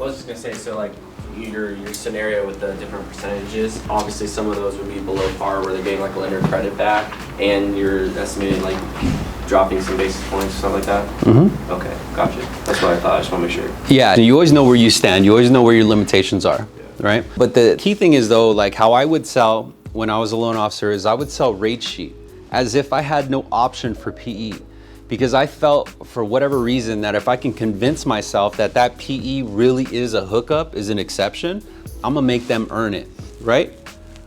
I was just gonna say, so like your scenario with the different percentages, obviously some of those would be below par where they're getting like a lender credit back, and you're estimating like dropping some basis points, stuff like that? Mm-hmm. Okay, gotcha. That's what I thought. I just want to make sure. Yeah, you always know where you stand. You always know where your limitations are, right? But the key thing is though, like how I would sell when I was a loan officer is I would sell rate sheet as if I had no option for PE. Because I felt for whatever reason that if I can convince myself that that PE really is a hookup, is an exception, I'm gonna make them earn it, right?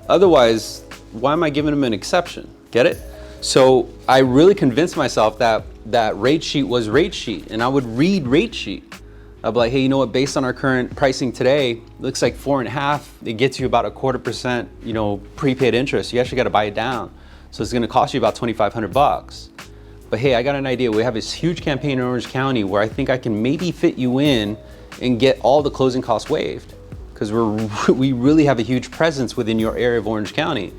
Otherwise, why am I giving them an exception? Get it? So I really convinced myself that that rate sheet was rate sheet, and I would read rate sheet. I'd be like, hey, you know what, based on our current pricing today, looks like 4.5, it gets you about 0.25%, you know, prepaid interest. You actually gotta buy it down. So it's gonna cost you about 2,500 bucks. But hey, I got an idea. We have this huge campaign in Orange County where I think I can maybe fit you in and get all the closing costs waived, because we really have a huge presence within your area of Orange County.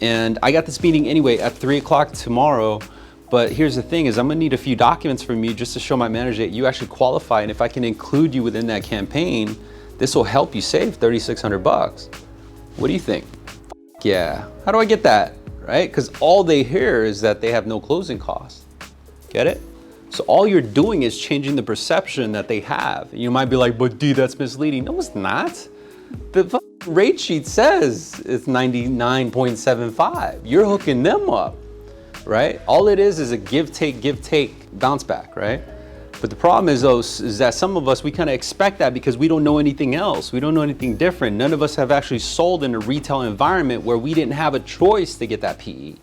And I got this meeting anyway at 3 o'clock tomorrow. But here's the thing is I'm gonna need a few documents from you just to show my manager that you actually qualify. And if I can include you within that campaign, this will help you save 3,600 bucks. What do you think? Yeah, how do I get that? Right? Because all they hear is that they have no closing costs. Get it? So all you're doing is changing the perception that they have. You might be like, but D, that's misleading. No, it's not. The rate sheet says it's 99.75. You're hooking them up, right? All it is a give, take, bounce back, right? But the problem is though, is that some of us, we kind of expect that because we don't know anything else. We don't know anything different. None of us have actually sold in a retail environment where we didn't have a choice to get that PE,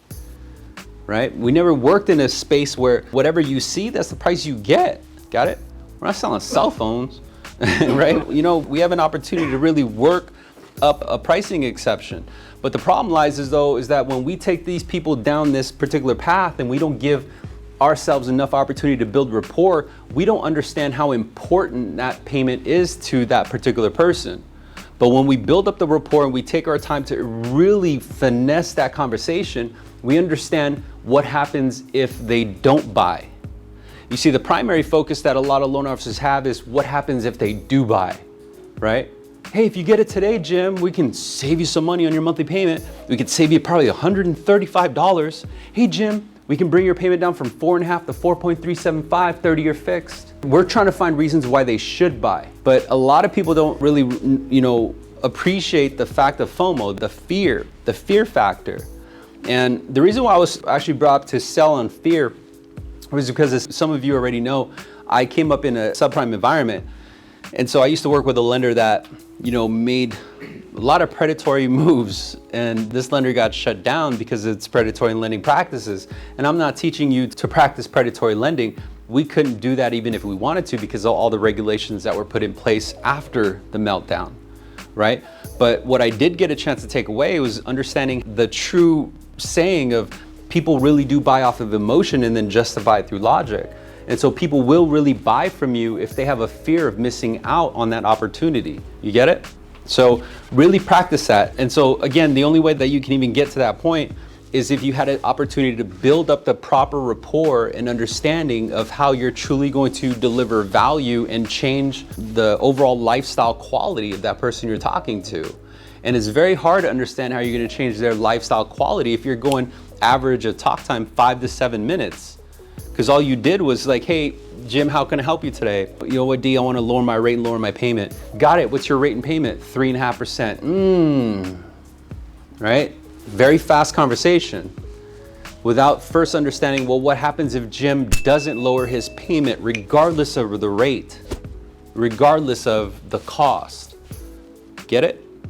right? We never worked in a space where whatever you see, that's the price you get. Got it? We're not selling cell phones, right? You know, we have an opportunity to really work up a pricing exception. But the problem lies is that when we take these people down this particular path and we don't give ourselves enough opportunity to build rapport, we don't understand how important that payment is to that particular person. But when we build up the rapport and we take our time to really finesse that conversation, we understand what happens if they don't buy. You see, the primary focus that a lot of loan officers have is what happens if they do buy, right? Hey, if you get it today, Jim, we can save you some money on your monthly payment. We could save you probably $135. Hey, Jim, we can bring your payment down from 4.5 to 4.375, 30-year fixed. We're trying to find reasons why they should buy. But a lot of people don't really, you know, appreciate the fact of FOMO, the fear factor. And the reason why I was actually brought up to sell on fear was because, as some of you already know, I came up in a subprime environment. And so I used to work with a lender that, you know, made a lot of predatory moves, and this lender got shut down because of its predatory lending practices. And I'm not teaching you to practice predatory lending. We couldn't do that even if we wanted to because of all the regulations that were put in place after the meltdown, right? But what I did get a chance to take away was understanding the true saying of people really do buy off of emotion and then justify it through logic. And so people will really buy from you if they have a fear of missing out on that opportunity. You get it? So really practice that. And so again, the only way that you can even get to that point is if you had an opportunity to build up the proper rapport and understanding of how you're truly going to deliver value and change the overall lifestyle quality of that person you're talking to. And it's very hard to understand how you're going to change their lifestyle quality if you're going average of talk time 5 to 7 minutes. Because all you did was like, hey, Jim, how can I help you today? You know what, D, I want to lower my rate and lower my payment. Got it. What's your rate and payment? 3.5%. Right? Very fast conversation without first understanding, well, what happens if Jim doesn't lower his payment regardless of the rate, regardless of the cost? Get it?